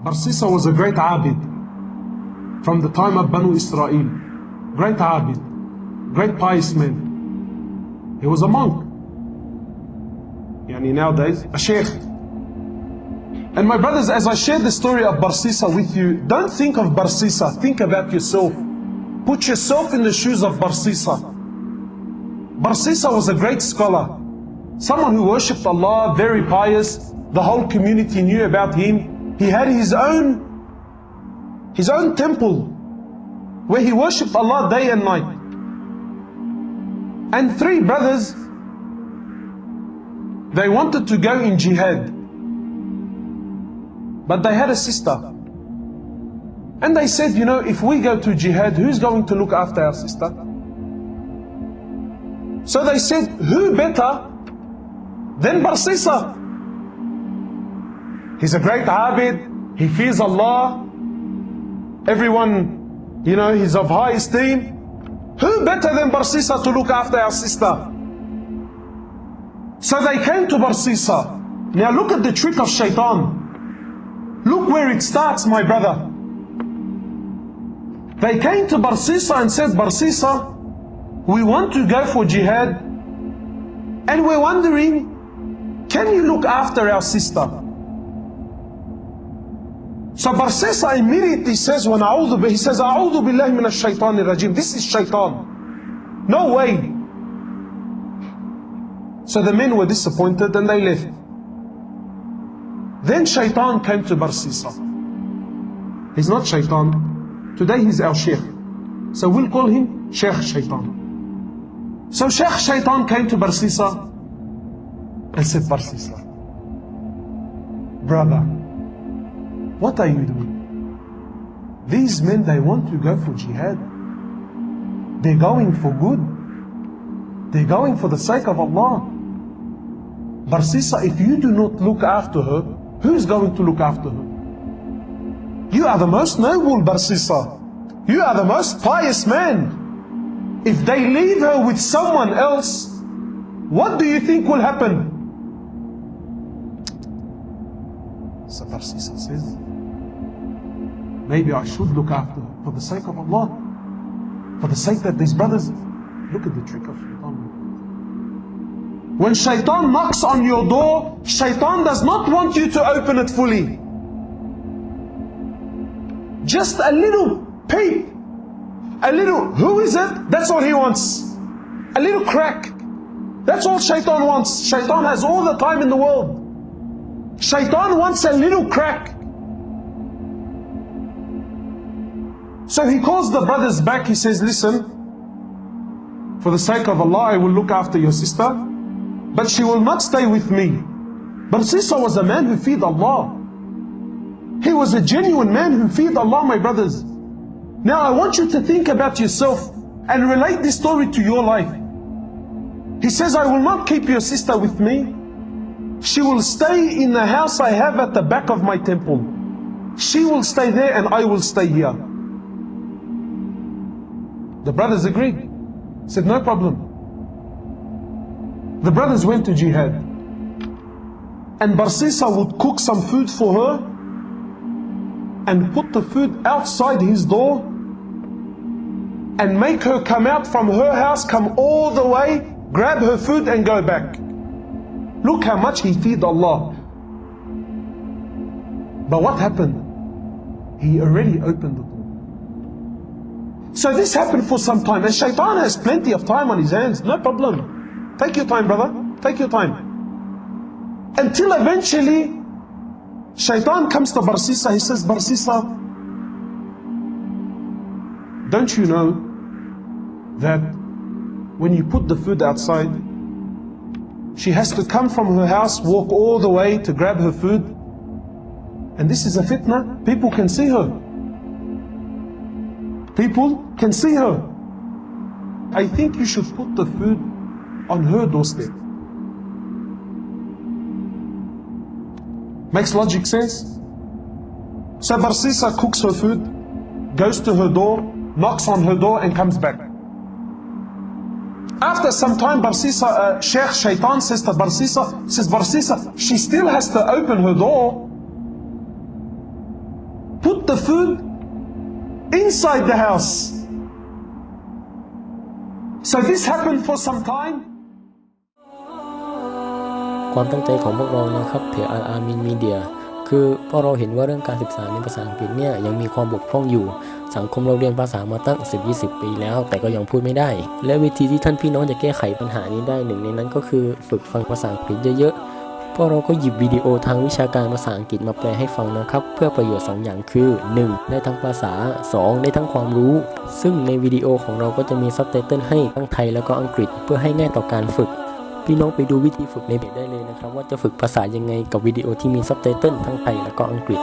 Barsisa was a great abid from the time of Banu Israel. Great abid, great pious man. He was a monk. Yani nowadays, a sheikh. And my brothers, as I share the story of Barsisa with you, don't think of Barsisa, think about yourself. Put yourself in the shoes of Barsisa. Barsisa was a great scholar, someone who worshipped Allah, very pious. The whole community knew about him. He had his own temple where he worshipped Allah day and night. And three brothers, they wanted to go in jihad, but they had a sister. And they said, you know, if we go to jihad, who's going to look after our sister? So they said, who better than Barsisa? He's a great abid, he fears Allah, everyone, you know, he's of high esteem. Who better than Barsisa to look after our sister? So they came to Barsisa. Now look at the trick of shaitan. Look where it starts, my brother. They came to Barsisa and said, Barsisa, we want to go for jihad, and we're wondering, can you look after our sister? So Barsisa immediately says, he says, A'udhu billahi minash shaitanir rajim. This is shaitan. No way. So the men were disappointed and they left. Then shaitan came to Barsisa. He's not shaitan. Today he's our sheikh. So we'll call him Sheikh Shaitan. So Sheikh Shaitan came to Barsisa and said, Barsisa, brother, what are you doing? These men, they want to go for jihad. They're going for good. They're going for the sake of Allah. Barsisa, if you do not look after her, who's going to look after her? You are the most noble, Barsisa. You are the most pious man. If they leave her with someone else, what do you think will happen? So Barsisa says, maybe I should look after her for the sake of Allah, for the sake that these brothers. Look at the trick of shaitan. When shaitan knocks on your door, shaitan does not want you to open it fully. Just a little peep, a little, who is it? That's all he wants. A little crack. That's all shaitan wants. Shaitan has all the time in the world. Shaitan wants a little crack. So he calls the brothers back. He says, listen, for the sake of Allah, I will look after your sister, but she will not stay with me. Barsisa was a man who feared Allah. He was a genuine man who feared Allah, my brothers. Now I want you to think about yourself and relate this story to your life. He says, I will not keep your sister with me. She will stay in the house I have at the back of my temple. She will stay there and I will stay here. The brothers agreed. Said, no problem. The brothers went to jihad. And Barsisa would cook some food for her and put the food outside his door and make her come out from her house, come all the way, grab her food and go back. Look how much he feared Allah. But what happened? He already opened the door. So this happened for some time, and shaitan has plenty of time on his hands, no problem. Take your time, brother, take your time. Until eventually, shaitan comes to Barsisa. He says, Barsisa, don't you know that when you put the food outside, she has to come from her house, walk all the way to grab her food? And this is a fitna. People can see her. People can see her. I think you should put the food on her doorstep. Makes logic sense? So Barsisa cooks her food, goes to her door, knocks on her door and comes back. After some time, Barsisa, Sheikh Shaitan says to Barsisa, she still has to open her door. put the food inside the house. So this happened for some time. ความตั้งใจของพวกเรานะครับเพจAl-Ameenมีเดียคือพวกเราเห็นว่าเรื่องการศึกษาในภาษาอังกฤษเนี่ยยังมีความบกพร่องอยู่สังคมเราเรียนภาษามาตั้ง 10-20 ปีแล้วแต่ก็ยังพูดไม่ได้และวิธีที่ท่านพี่น้องจะแก้ไขปัญหานี้ได้หนึ่งในนั้นก็คือฝึกฟังภาษาอังกฤษเยอะๆพวกเราก็หยิบวิดีโอทางวิชาการภาษาอังกฤษมาแปลให้ฟังนะครับเพื่อประโยชน์2อย่างคือ 1. ได้ทั้งภาษา 2. ได้ทั้งความรู้ซึ่งในวิดีโอของเราก็จะมีซับไตเติลให้ทั้งไทยแล้วก็อังกฤษเพื่อให้ง่ายต่อการฝึกพี่น้องไปดูวิธีฝึกในเพจได้เลยนะครับว่าจะฝึกภาษายังไงกับวิดีโอที่มีซับไตเติลทั้งไทยแล้วก็อังกฤษ